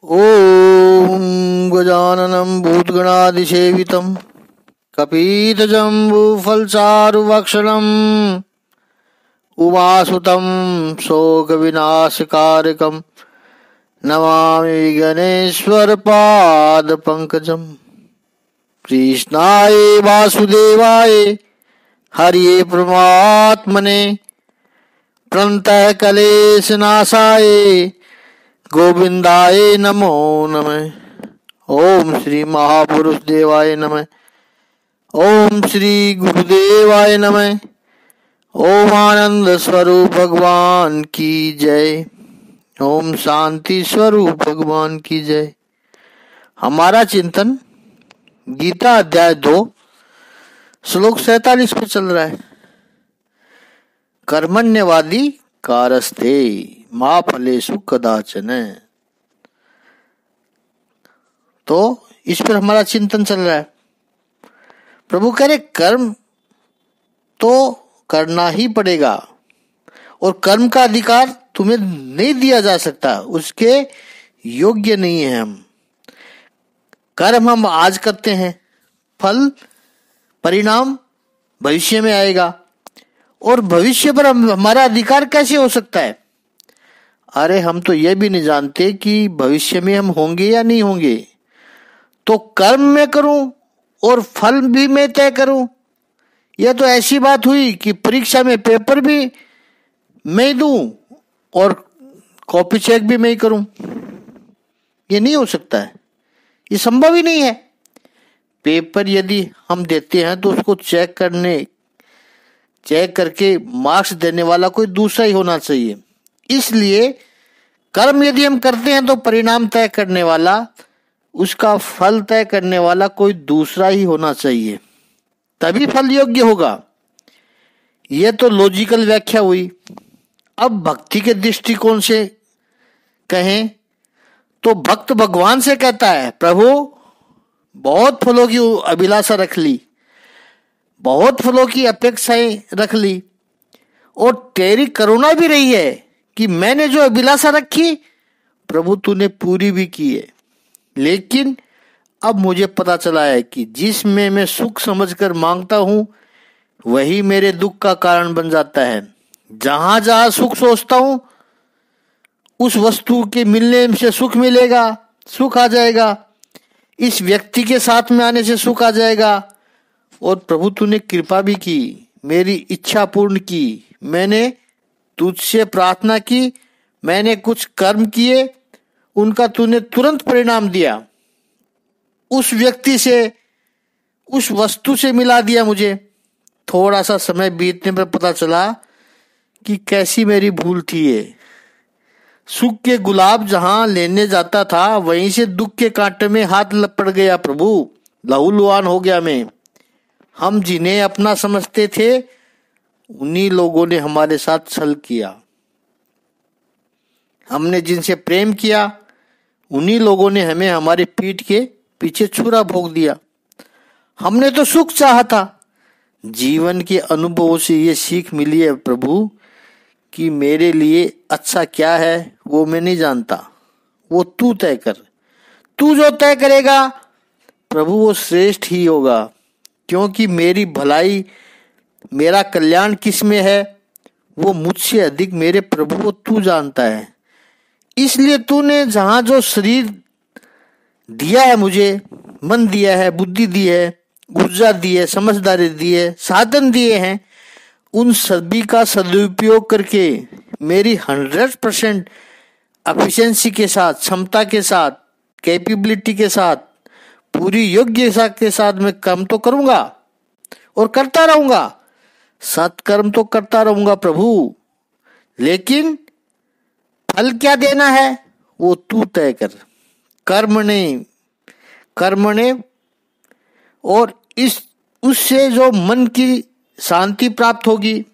ॐ गजाननं भूतगणादिसेवितं कपीतजम्बूफलचारुभक्षणम् उमासुतं शोकविनाशकारकं नमामि गणेश्वरपादपङ्कजम्। कृष्णाय वासुदेवाय हरिये परमात्मने प्रणतः क्लेशनाशाय गोविंदाय नमो नमः। ओम श्री महापुरुष देवाय नमः। ओम श्री गुरुदेवाय नमः। ओम आनंद स्वरूप भगवान की जय। ओम शांति स्वरूप भगवान की जय। हमारा चिंतन गीता अध्याय 2 श्लोक 47 पे चल रहा है। कर्मण्यवादी कारस्ते मां फलेषु कदाचन। तो इस पर हमारा चिंतन चल रहा है। प्रभु कह रहे कर्म तो करना ही पड़ेगा और कर्म का अधिकार तुम्हें नहीं दिया जा सकता, उसके योग्य नहीं है हम। कर्म हम आज करते हैं, फल परिणाम भविष्य में आएगा और भविष्य पर हमारा अधिकार कैसे हो सकता है? अरे हम तो यह भी नहीं जानते कि भविष्य में हम होंगे या नहीं होंगे। तो कर्म मैं करूं और फल भी मैं तय करूं, यह तो ऐसी बात हुई कि परीक्षा में पेपर भी मैं दूं और कॉपी चेक भी मैं ही करूं। ये नहीं हो सकता है, ये संभव ही नहीं है। पेपर यदि हम देते हैं तो उसको चेक करके मार्क्स देने वाला कोई दूसरा ही होना चाहिए। इसलिए कर्म यदि हम करते हैं तो परिणाम तय करने वाला, उसका फल तय करने वाला कोई दूसरा ही होना चाहिए, तभी फल योग्य होगा। यह तो लॉजिकल व्याख्या हुई। अब भक्ति के दृष्टिकोण से कहें तो भक्त भगवान से कहता है, प्रभु बहुत फलों की अभिलाषा रख ली, बहुत फलों की अपेक्षाएं रख ली और तेरी करुणा भी रही है कि मैंने जो अभिलाषा रखी प्रभु तूने पूरी भी की है। लेकिन अब मुझे पता चला है कि जिसमें मैं सुख समझकर मांगता हूं वही मेरे दुख का कारण बन जाता है। जहां जहां सुख सोचता हूं उस वस्तु के मिलने से सुख मिलेगा, सुख आ जाएगा। इस व्यक्ति के साथ में आने से सुख आ जाएगा। और प्रभु तूने कृपा भी की, मेरी इच्छा पूर्ण की, मैंने तुझसे प्रार्थना की, मैंने कुछ कर्म किए, उनका तूने तुरंत परिणाम दिया। उस व्यक्ति से, उस वस्तु से मिला दिया मुझे। थोड़ा सा समय बीतने पर पता चला कि कैसी मेरी भूल थी ये। सुख के गुलाब जहां लेने जाता था वहीं से दुख के कांटे में हाथ लपट गया। प्रभु लहूलुहान हो गया मैं। हम जिन्हें अपना समझते थे उन्हीं लोगों ने हमारे साथ छल किया। हमने जिनसे प्रेम किया उन्हीं लोगों ने हमें हमारे पीठ के पीछे छुरा भोंक दिया। हमने तो सुख चाहा था। जीवन के अनुभवों से ये सीख मिली है प्रभु कि मेरे लिए अच्छा क्या है वो मैं नहीं जानता, वो तू तय कर। तू जो तय करेगा प्रभु वो श्रेष्ठ ही होगा, क्योंकि मेरी भलाई, मेरा कल्याण किस में है वो मुझसे अधिक मेरे प्रभु वो तू जानता है। इसलिए तूने जहां जो शरीर दिया है मुझे, मन दिया है, बुद्धि दी है, ऊर्जा दी है, समझदारी दी है, साधन दिए हैं, उन सभी का सदुपयोग करके मेरी 100% एफिशिएंसी के साथ, क्षमता के साथ, कैपेबिलिटी के साथ, पूरी योग्यता के साथ मैं कर्म तो करूंगा और करता रहूंगा। सत्कर्म तो करता रहूंगा प्रभु, लेकिन फल क्या देना है वो तू तय कर। कर्मणे और उससे जो मन की शांति प्राप्त होगी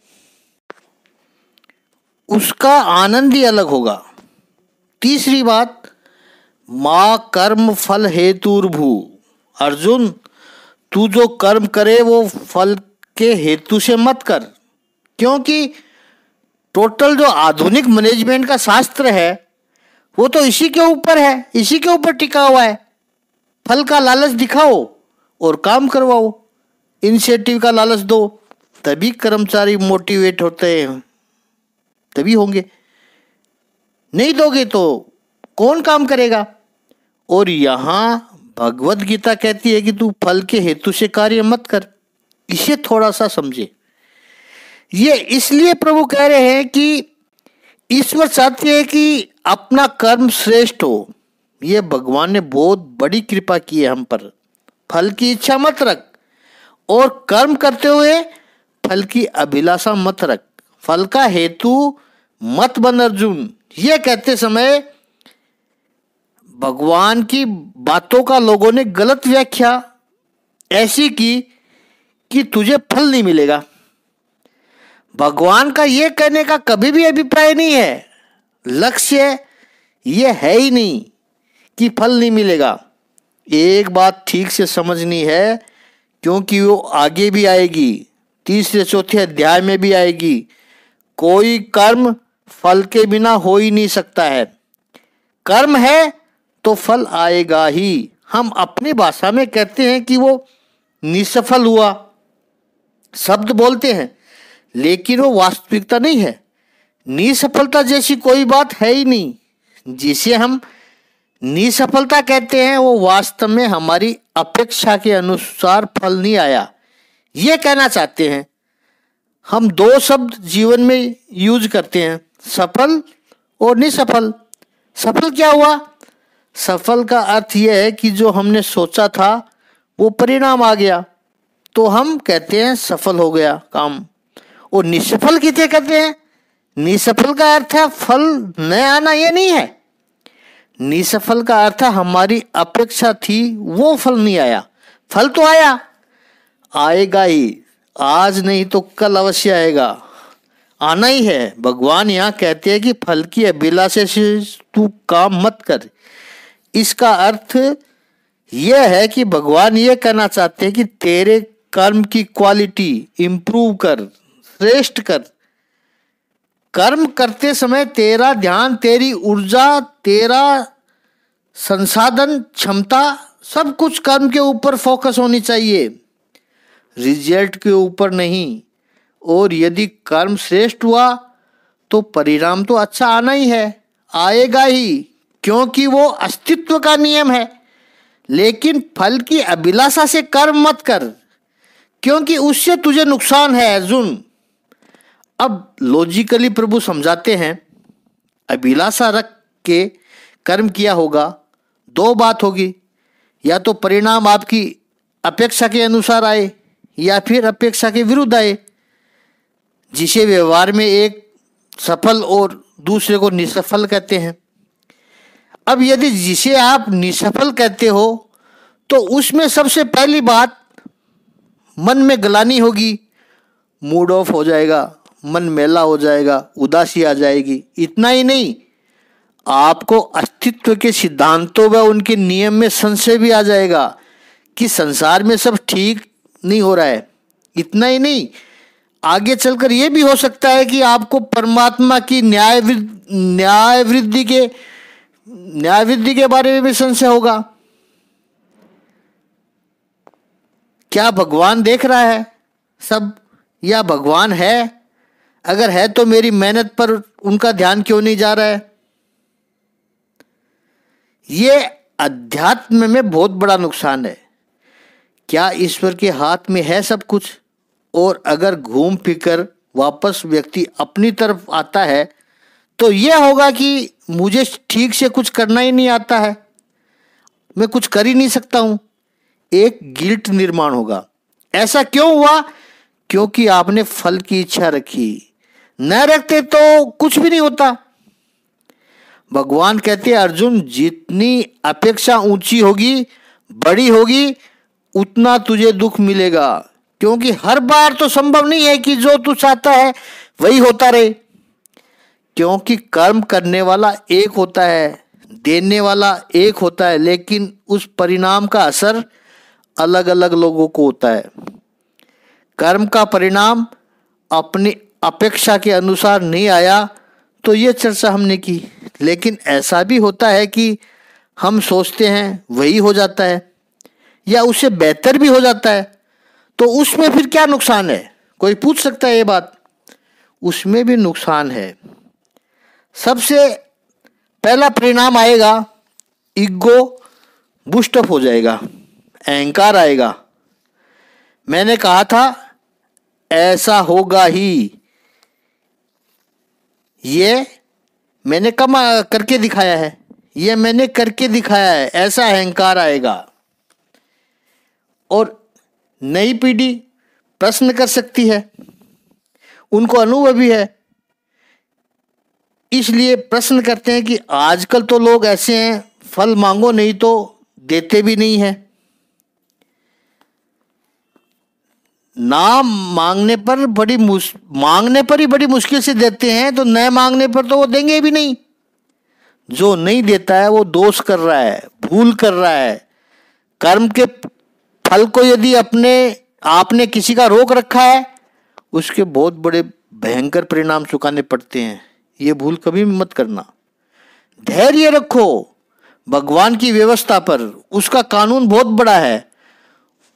उसका आनंद ही अलग होगा। तीसरी बात, मां कर्म फल हेतुर्भू। अर्जुन तू जो कर्म करे वो फल के हेतु से मत कर, क्योंकि टोटल जो आधुनिक मैनेजमेंट का शास्त्र है वो तो इसी के ऊपर है, इसी के ऊपर टिका हुआ है। फल का लालच दिखाओ और काम करवाओ, इनिशिएटिव का लालच दो, तभी कर्मचारी मोटिवेट होते हैं, तभी होंगे। नहीं दोगे तो कौन काम करेगा। और यहां भगवत गीता कहती है कि तू फल के हेतु से कार्य मत कर। इसे थोड़ा सा समझे। ये इसलिए प्रभु कह रहे हैं कि ईश्वर चाहते हैं कि अपना कर्म श्रेष्ठ हो। ये भगवान ने बहुत बड़ी कृपा की है हम पर। फल की इच्छा मत रख और कर्म करते हुए फल की अभिलाषा मत रख। फल का हेतु मत बन अर्जुन। ये कहते समय भगवान की बातों का लोगों ने गलत व्याख्या ऐसी की कि तुझे फल नहीं मिलेगा। भगवान का यह कहने का कभी भी अभिप्राय नहीं है, लक्ष्य यह है ही नहीं कि फल नहीं मिलेगा। एक बात ठीक से समझनी है, क्योंकि वो आगे भी आएगी, तीसरे चौथे अध्याय में भी आएगी। कोई कर्म फल के बिना हो ही नहीं सकता है। कर्म है तो फल आएगा ही। हम अपनी भाषा में कहते हैं कि वो निसफल हुआ, शब्द बोलते हैं, लेकिन वो वास्तविकता नहीं है। निसफलता जैसी कोई बात है ही नहीं। जिसे हम निसफलता कहते हैं वो वास्तव में हमारी अपेक्षा के अनुसार फल नहीं आया, ये कहना चाहते हैं। हम दो शब्द जीवन में यूज करते हैं, सफल और निसफल। सफल क्या हुआ? सफल का अर्थ यह है कि जो हमने सोचा था वो परिणाम आ गया, तो हम कहते हैं सफल हो गया काम। और निसफल किसे कहते हैं? निसफल का अर्थ है फल न आना, ये नहीं है। निसफल का अर्थ है हमारी अपेक्षा थी वो फल नहीं आया। फल तो आया, आएगा ही, आज नहीं तो कल अवश्य आएगा, आना ही है। भगवान यहाँ कहते हैं कि फल की अभिलाषा से तू काम मत कर। इसका अर्थ यह है कि भगवान ये कहना चाहते हैं कि तेरे कर्म की क्वालिटी इंप्रूव कर, श्रेष्ठ कर। कर्म करते समय तेरा ध्यान, तेरी ऊर्जा, तेरा संसाधन, क्षमता, सब कुछ कर्म के ऊपर फोकस होनी चाहिए, रिजल्ट के ऊपर नहीं। और यदि कर्म श्रेष्ठ हुआ तो परिणाम तो अच्छा आना ही है, आएगा ही, क्योंकि वो अस्तित्व का नियम है। लेकिन फल की अभिलाषा से कर्म मत कर, क्योंकि उससे तुझे नुकसान है अर्जुन। अब लॉजिकली प्रभु समझाते हैं, अभिलाषा रख के कर्म किया होगा, दो बात होगी, या तो परिणाम आपकी अपेक्षा के अनुसार आए या फिर अपेक्षा के विरुद्ध आए, जिसे व्यवहार में एक सफल और दूसरे को निसफल कहते हैं। अब यदि जिसे आप निसफल कहते हो तो उसमें सबसे पहली बात मन में ग्लानि होगी, मूड ऑफ हो जाएगा, मन मैला हो जाएगा, उदासी आ जाएगी। इतना ही नहीं, आपको अस्तित्व के सिद्धांतों व उनके नियम में संशय भी आ जाएगा कि संसार में सब ठीक नहीं हो रहा है। इतना ही नहीं, आगे चलकर यह भी हो सकता है कि आपको परमात्मा की न्याय वृद्धि के बारे में भी संशय होगा। क्या भगवान देख रहा है सब, या भगवान है? अगर है तो मेरी मेहनत पर उनका ध्यान क्यों नहीं जा रहा है? ये अध्यात्म में बहुत बड़ा नुकसान है। क्या ईश्वर के हाथ में है सब कुछ? और अगर घूम फिर वापस व्यक्ति अपनी तरफ आता है तो यह होगा कि मुझे ठीक से कुछ करना ही नहीं आता है, मैं कुछ कर ही नहीं सकता हूं। एक गिल्ट निर्माण होगा। ऐसा क्यों हुआ? क्योंकि आपने फल की इच्छा रखी। न रखते तो कुछ भी नहीं होता। भगवान कहते हैं अर्जुन, जितनी अपेक्षा ऊंची होगी, बड़ी होगी, उतना तुझे दुख मिलेगा। क्योंकि हर बार तो संभव नहीं है कि जो तू चाहता है वही होता रहे। क्योंकि कर्म करने वाला एक होता है, देने वाला एक होता है, लेकिन उस परिणाम का असर अलग अलग लोगों को होता है। कर्म का परिणाम अपनी अपेक्षा के अनुसार नहीं आया तो ये चर्चा हमने की, लेकिन ऐसा भी होता है कि हम सोचते हैं वही हो जाता है या उससे बेहतर भी हो जाता है, तो उसमें फिर क्या नुकसान है? कोई पूछ सकता है ये बात। उसमें भी नुकसान है। सबसे पहला परिणाम आएगा, ईगो बूस्ट अप हो जाएगा, अहंकार आएगा। मैंने कहा था ऐसा होगा ही, ये मैंने कम करके दिखाया है, ये मैंने करके दिखाया है, ऐसा अहंकार आएगा। और नई पीढ़ी प्रश्न कर सकती है, उनको अनुभव भी है, इसलिए प्रश्न करते हैं कि आजकल तो लोग ऐसे हैं, फल मांगो नहीं तो देते भी नहीं है। ना मांगने पर मांगने पर ही बड़ी मुश्किल से देते हैं, तो न मांगने पर तो वो देंगे भी नहीं। जो नहीं देता है वो दोष कर रहा है, भूल कर रहा है। कर्म के फल को यदि आपने किसी का रोक रखा है, उसके बहुत बड़े भयंकर परिणाम चुकाने पड़ते हैं। ये भूल कभी मत करना। धैर्य रखो भगवान की व्यवस्था पर, उसका कानून बहुत बड़ा है,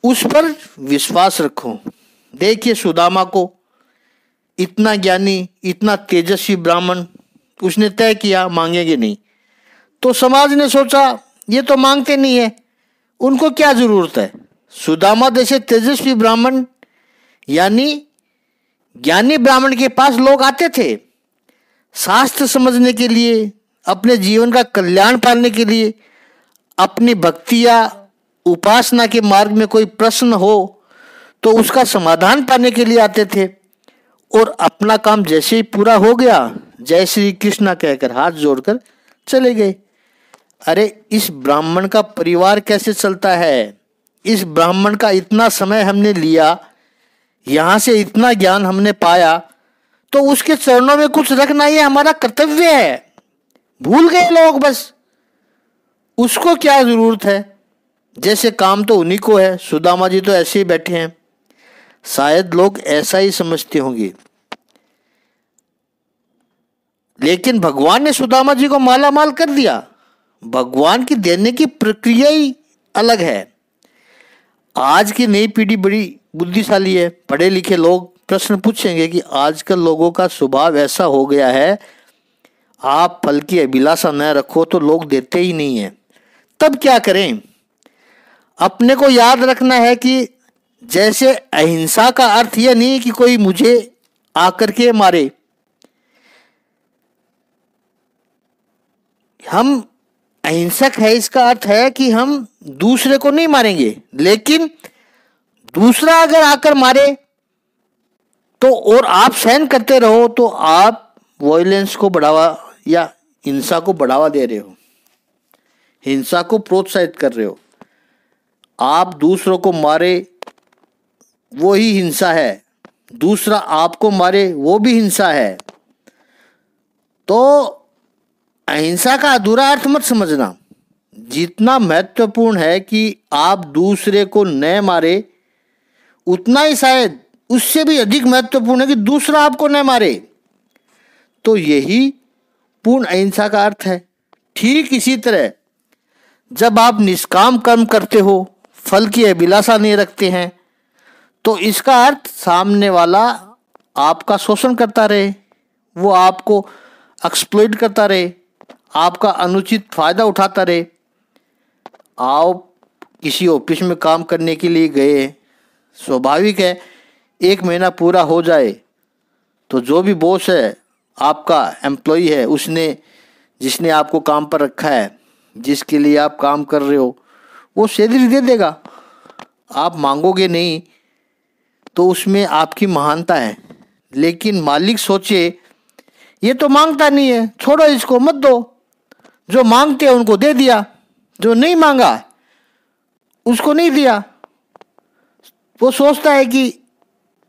उस पर विश्वास रखो। देखिए सुदामा को, इतना ज्ञानी, इतना तेजस्वी ब्राह्मण, उसने तय किया मांगेंगे नहीं, तो समाज ने सोचा ये तो मांगते नहीं है, उनको क्या जरूरत है। सुदामा जैसे तेजस्वी ब्राह्मण यानी ज्ञानी ब्राह्मण के पास लोग आते थे शास्त्र समझने के लिए, अपने जीवन का कल्याण पाने के लिए, अपनी भक्ति या उपासना के मार्ग में कोई प्रश्न हो तो उसका समाधान पाने के लिए आते थे। और अपना काम जैसे ही पूरा हो गया, जय श्री कृष्णा कहकर हाथ जोड़कर चले गए। अरे इस ब्राह्मण का परिवार कैसे चलता है? इस ब्राह्मण का इतना समय हमने लिया, यहां से इतना ज्ञान हमने पाया, तो उसके चरणों में कुछ रखना ये हमारा कर्तव्य है। भूल गए लोग बस, उसको क्या जरूरत है? जैसे काम तो उन्हीं को है, सुदामा जी तो ऐसे ही बैठे हैं। शायद लोग ऐसा ही समझते होंगे, लेकिन भगवान ने सुदामा जी को माला माल कर दिया। भगवान की देने की प्रक्रिया ही अलग है। आज की नई पीढ़ी बड़ी बुद्धिशाली है। पढ़े लिखे लोग प्रश्न पूछेंगे कि आजकल लोगों का स्वभाव ऐसा हो गया है, आप फल की अभिलाषा न रखो तो लोग देते ही नहीं है। तब क्या करें? अपने को याद रखना है कि जैसे अहिंसा का अर्थ यह नहीं कि कोई मुझे आकर के मारे। हम अहिंसक है, इसका अर्थ है कि हम दूसरे को नहीं मारेंगे, लेकिन दूसरा अगर आकर मारे तो और आप सहन करते रहो, तो आप वॉयलेंस को बढ़ावा या हिंसा को बढ़ावा दे रहे हो, हिंसा को प्रोत्साहित कर रहे हो। आप दूसरों को मारे वो ही हिंसा है, दूसरा आपको मारे वो भी हिंसा है। तो अहिंसा का अधूरा अर्थ मत समझना। जितना महत्वपूर्ण है कि आप दूसरे को न मारे, उतना ही शायद उससे भी अधिक महत्वपूर्ण है कि दूसरा आपको न मारे। तो यही पूर्ण अहिंसा का अर्थ है। ठीक इसी तरह जब आप निष्काम कर्म करते हो, फल की अभिलाषा नहीं रखते हैं, तो इसका अर्थ सामने वाला आपका शोषण करता रहे, वो आपको एक्सप्लॉइट करता रहे, आपका अनुचित फायदा उठाता रहे। आप किसी ऑफिस में काम करने के लिए गए, स्वाभाविक है 1 महीना पूरा हो जाए तो जो भी बॉस है, आपका एम्प्लॉई है, जिसने आपको काम पर रखा है, जिसके लिए आप काम कर रहे हो, वो सैलरी दे देगा। आप मांगोगे नहीं तो उसमें आपकी महानता है। लेकिन मालिक सोचे ये तो मांगता नहीं है, छोड़ो इसको, मत दो। जो मांगते हैं उनको दे दिया, जो नहीं मांगा उसको नहीं दिया। वो सोचता है कि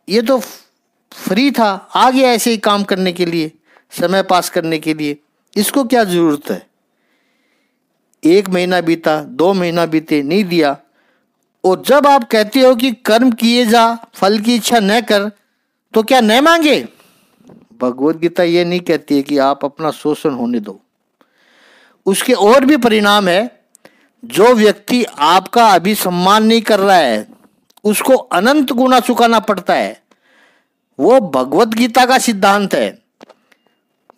ये तो फ्री था, आ गया ऐसे ही काम करने के लिए, समय पास करने के लिए, इसको क्या जरूरत है। 1 महीना बीता, 2 महीना बीते, नहीं दिया। और जब आप कहते हो कि कर्म किए जा, फल की इच्छा न कर, तो क्या न मांगे? भगवत गीता ये नहीं कहती है कि आप अपना शोषण होने दो। उसके और भी परिणाम है। जो व्यक्ति आपका अभी सम्मान नहीं कर रहा है उसको अनंत गुना चुकाना पड़ता है। वो भगवत गीता का सिद्धांत है,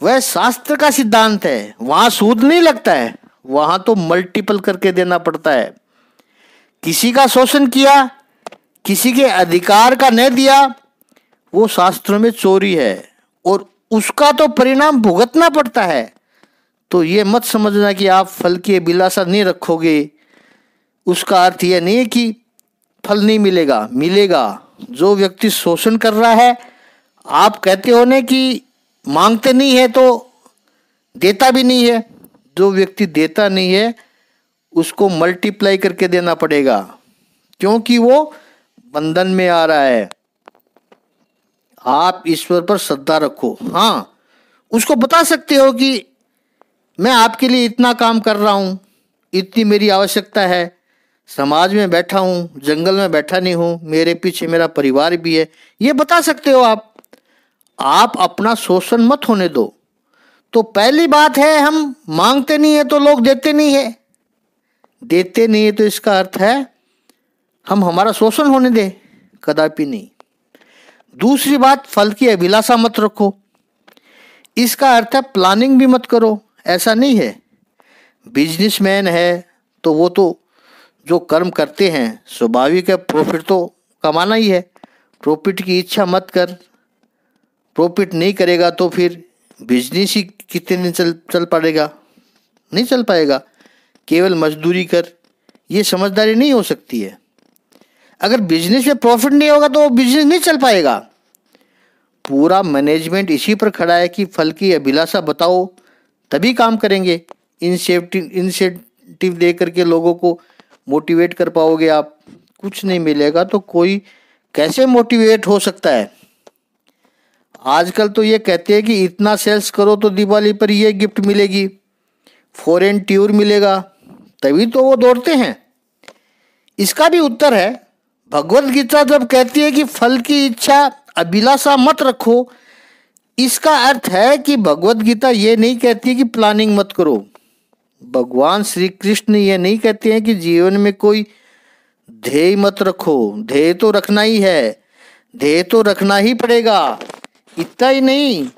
वह शास्त्र का सिद्धांत है। वहां सूद नहीं लगता है, वहां तो मल्टीपल करके देना पड़ता है। किसी का शोषण किया, किसी के अधिकार का नहीं दिया, वो शास्त्रों में चोरी है और उसका तो परिणाम भुगतना पड़ता है। तो ये मत समझना कि आप फल की अभिलाषा नहीं रखोगे, उसका अर्थ यह नहीं है कि फल नहीं मिलेगा, मिलेगा। जो व्यक्ति शोषण कर रहा है, आप कहते हो ना कि मांगते नहीं है तो देता भी नहीं है। जो व्यक्ति देता नहीं है उसको मल्टीप्लाई करके देना पड़ेगा, क्योंकि वो बंधन में आ रहा है। आप ईश्वर पर श्रद्धा रखो। हाँ, उसको बता सकते हो कि मैं आपके लिए इतना काम कर रहा हूँ, इतनी मेरी आवश्यकता है, समाज में बैठा हूँ, जंगल में बैठा नहीं हूँ, मेरे पीछे मेरा परिवार भी है, ये बता सकते हो आप अपना शोषण मत होने दो। तो पहली बात है, हम मांगते नहीं है तो लोग देते नहीं है। देते नहीं है तो इसका अर्थ है हम हमारा शोषण होने दें? कदापि नहीं। दूसरी बात, फल की अभिलाषा मत रखो। इसका अर्थ है प्लानिंग भी मत करो। ऐसा नहीं है, बिजनेसमैन है तो वो तो जो कर्म करते हैं स्वाभाविक है, प्रॉफिट तो कमाना ही है। प्रॉफिट की इच्छा मत कर। प्रॉफिट नहीं करेगा तो फिर बिजनेस ही कितने दिन चल पड़ेगा? नहीं चल पाएगा। केवल मजदूरी कर, ये समझदारी नहीं हो सकती है। अगर बिजनेस में प्रॉफिट नहीं होगा तो बिजनेस नहीं चल पाएगा। पूरा मैनेजमेंट इसी पर खड़ा है कि फल की अभिलाषा बताओ तभी काम करेंगे। इंसेंटिव दे करके लोगों को मोटिवेट कर पाओगे आप? कुछ नहीं मिलेगा तो कोई कैसे मोटिवेट हो सकता है? आजकल तो ये कहते हैं कि इतना सेल्स करो तो दिवाली पर ये गिफ्ट मिलेगी, फॉरेन टूर मिलेगा, तभी तो वो दौड़ते हैं। इसका भी उत्तर है, भगवत गीता जब कहती है कि फल की इच्छा अभिलाषा मत रखो, इसका अर्थ है कि भगवत गीता ये नहीं कहती कि प्लानिंग मत करो। भगवान श्री कृष्ण ये नहीं कहते हैं कि जीवन में कोई ध्येय मत रखो। ध्येय तो रखना ही है, ध्येय तो रखना ही पड़ेगा। इतना ही नहीं,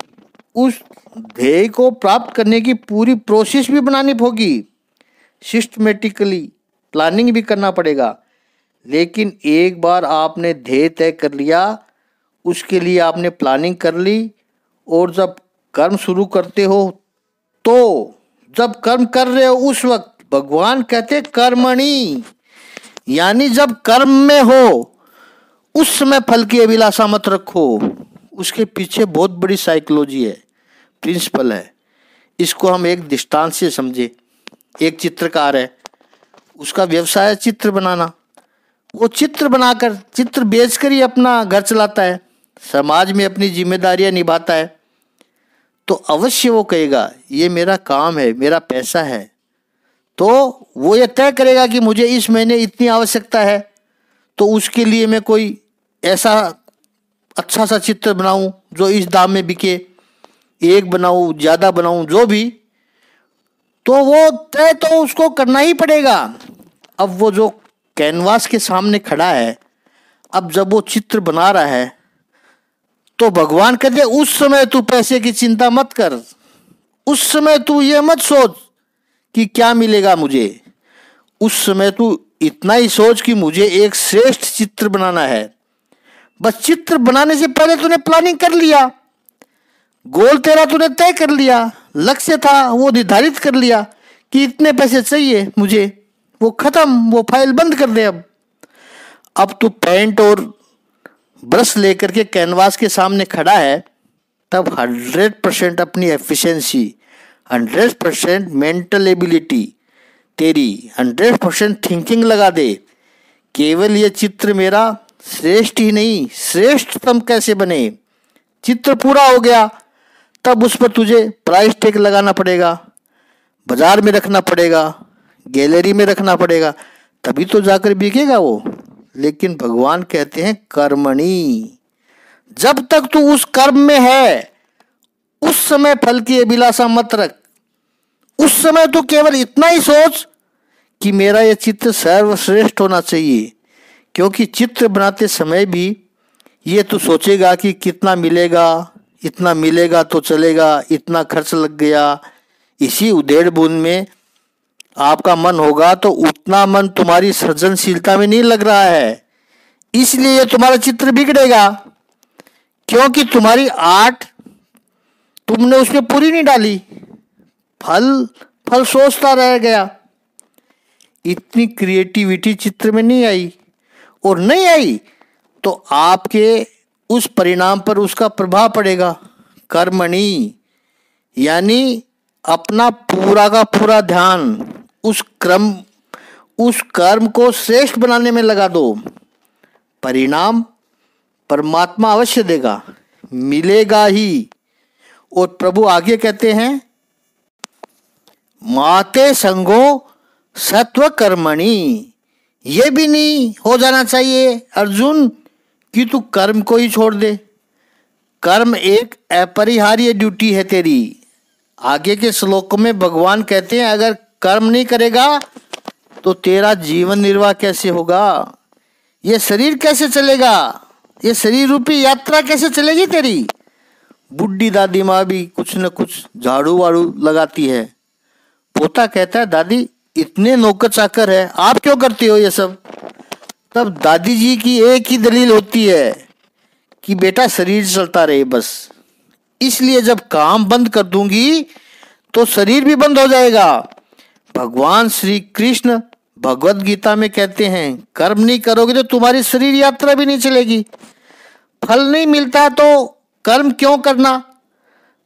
उस ध्येय को प्राप्त करने की पूरी प्रोसेस भी बनानी होगी, सिस्टमेटिकली प्लानिंग भी करना पड़ेगा। लेकिन एक बार आपने ध्येय तय कर लिया, उसके लिए आपने प्लानिंग कर ली, और जब कर्म शुरू करते हो तो जब कर्म कर रहे हो उस वक्त भगवान कहते कर्मणि, यानी जब कर्म में हो उस समय फल की अभिलाषा मत रखो। उसके पीछे बहुत बड़ी साइकोलॉजी है, प्रिंसिपल है। इसको हम एक दृष्टांत से समझे। एक चित्रकार है, उसका व्यवसाय है चित्र बनाना। वो चित्र बनाकर, चित्र बेचकर ही अपना घर चलाता है, समाज में अपनी जिम्मेदारियां निभाता है। तो अवश्य वो कहेगा ये मेरा काम है, मेरा पैसा है। तो वो ये तय करेगा कि मुझे इस महीने इतनी आवश्यकता है, तो उसके लिए मैं कोई ऐसा अच्छा सा चित्र बनाऊं जो इस दाम में बिके, एक बनाऊं, ज़्यादा बनाऊं, जो भी, तो वो तय तो उसको करना ही पड़ेगा। अब वो जो कैनवास के सामने खड़ा है, अब जब वो चित्र बना रहा है तो भगवान कहते हैं उस समय तू पैसे की चिंता मत कर, उस समय तू ये मत सोच कि क्या मिलेगा मुझे। उस समय तू इतना ही सोच कि मुझे एक श्रेष्ठ चित्र बनाना है। बस चित्र बनाने से पहले तूने प्लानिंग कर लिया, गोल तेरा तूने तय कर लिया, लक्ष्य था वो निर्धारित कर लिया कि इतने पैसे चाहिए मुझे, वो खत्म, वो फाइल बंद कर दे। अब तू पेंट और ब्रश लेकर के कैनवास के सामने खड़ा है, तब 100% अपनी एफिशिएंसी, 100% मेंटल एबिलिटी तेरी, 100% थिंकिंग लगा दे। केवल ये चित्र मेरा श्रेष्ठ ही नहीं, श्रेष्ठतम कैसे बने। चित्र पूरा हो गया, तब उस पर तुझे प्राइस टैग लगाना पड़ेगा, बाजार में रखना पड़ेगा, गैलरी में रखना पड़ेगा, तभी तो जाकर बिकेगा वो। लेकिन भगवान कहते हैं कर्मणि, जब तक तू उस कर्म में है उस समय फल की अभिलाषा मत रख। उस समय तो केवल इतना ही सोच कि मेरा यह चित्र सर्वश्रेष्ठ होना चाहिए, क्योंकि चित्र बनाते समय भी ये तो सोचेगा कि कितना मिलेगा, इतना मिलेगा तो चलेगा, इतना खर्च लग गया। इसी उधेड़ बुन में आपका मन होगा तो उतना मन तुम्हारी सृजनशीलता में नहीं लग रहा है, इसलिए ये तुम्हारा चित्र बिगड़ेगा, क्योंकि तुम्हारी आर्ट तुमने उसमें पूरी नहीं डाली। फल फल सोचता रह गया, इतनी क्रिएटिविटी चित्र में नहीं आई, और नहीं आई तो आपके उस परिणाम पर उसका प्रभाव पड़ेगा। कर्मणि यानी अपना पूरा का पूरा ध्यान उस कर्म को श्रेष्ठ बनाने में लगा दो। परिणाम परमात्मा अवश्य देगा, मिलेगा ही। और प्रभु आगे कहते हैं, माते संगो सत्व कर्मणि। ये भी नहीं हो जाना चाहिए अर्जुन कि तू कर्म को ही छोड़ दे। कर्म एक अपरिहार्य ड्यूटी है तेरी। आगे के श्लोक में भगवान कहते हैं, अगर कर्म नहीं करेगा तो तेरा जीवन निर्वाह कैसे होगा, ये शरीर कैसे चलेगा, ये शरीर रूपी यात्रा कैसे चलेगी तेरी। बुढ़ी दादी माँ भी कुछ न कुछ झाड़ू वाड़ू लगाती है। पोता कहता है, दादी इतने नौकर चाकर है, आप क्यों करते हो ये सब। तब दादी जी की एक ही दलील होती है कि बेटा शरीर चलता रहे बस, इसलिए जब काम बंद कर दूंगी तो शरीर भी बंद हो जाएगा। भगवान श्री कृष्ण भगवत गीता में कहते हैं, कर्म नहीं करोगे तो तुम्हारी शरीर यात्रा भी नहीं चलेगी। फल नहीं मिलता तो कर्म क्यों करना।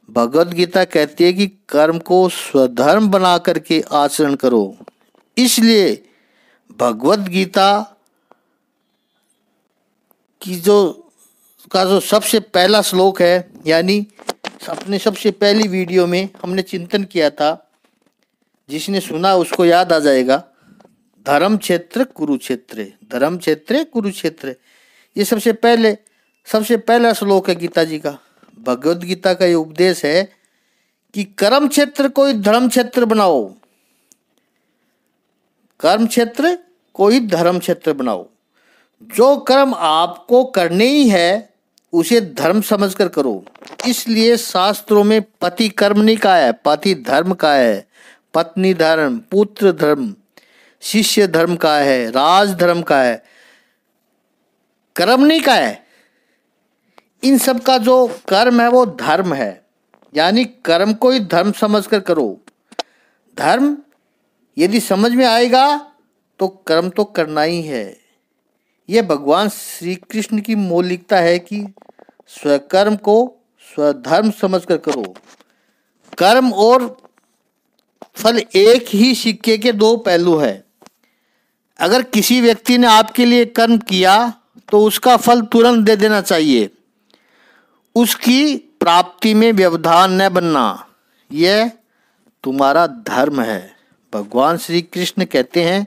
भगवत गीता कहती है कि कर्म को स्वधर्म बना करके आचरण करो। इसलिए भगवत गीता की जो सबसे पहला श्लोक है, यानी अपने सबसे पहली वीडियो में हमने चिंतन किया था, जिसने सुना उसको याद आ जाएगा, धर्म क्षेत्र कुरुक्षेत्र, धर्म क्षेत्र कुरुक्षेत्र। ये सबसे पहला श्लोक है गीता जी का। भगवत गीता का ये उपदेश है कि कर्म क्षेत्र को ही धर्म क्षेत्र बनाओ, कर्म क्षेत्र को ही धर्म क्षेत्र बनाओ। जो कर्म आपको करने ही है उसे धर्म समझकर करो। इसलिए शास्त्रों में पति कर्म नहीं कहा है, पति धर्म का है, पत्नी धर्म, पुत्र धर्म, शिष्य धर्म का है, राज धर्म का है, कर्म नहीं का है। इन सब का जो कर्म है वो धर्म है, यानी कर्म को ही धर्म समझकर करो। धर्म यदि समझ में आएगा तो कर्म तो करना ही है। यह भगवान श्री कृष्ण की मौलिकता है कि स्वकर्म को स्वधर्म समझकर करो। कर्म और फल एक ही सिक्के के दो पहलू है। अगर किसी व्यक्ति ने आपके लिए कर्म किया तो उसका फल तुरंत दे देना चाहिए, उसकी प्राप्ति में व्यवधान न बनना, यह तुम्हारा धर्म है। भगवान श्री कृष्ण कहते हैं,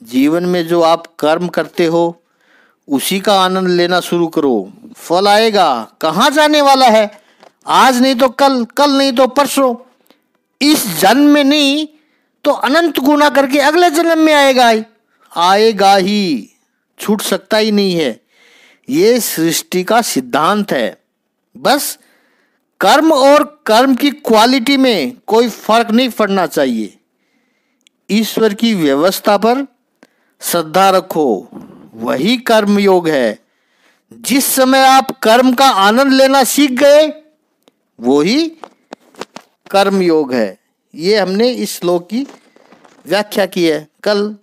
जीवन में जो आप कर्म करते हो उसी का आनंद लेना शुरू करो। फल आएगा, कहाँ जाने वाला है, आज नहीं तो कल, कल नहीं तो परसों, इस जन्म में नहीं तो अनंत गुना करके अगले जन्म में आएगा ही, छूट सकता ही नहीं है। ये सृष्टि का सिद्धांत है। बस कर्म और कर्म की क्वालिटी में कोई फर्क नहीं पड़ना चाहिए। ईश्वर की व्यवस्था पर श्रद्धा रखो, वही कर्म योग है। जिस समय आप कर्म का आनंद लेना सीख गए वो ही कर्म योग है। ये हमने इस श्लोक की व्याख्या की है। कल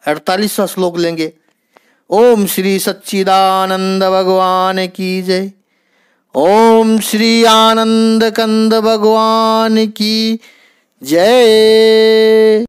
48वां श्लोक लेंगे। ओम श्री सच्चिदानंद भगवान की जय। ओम श्री आनंद कंद भगवान की जय।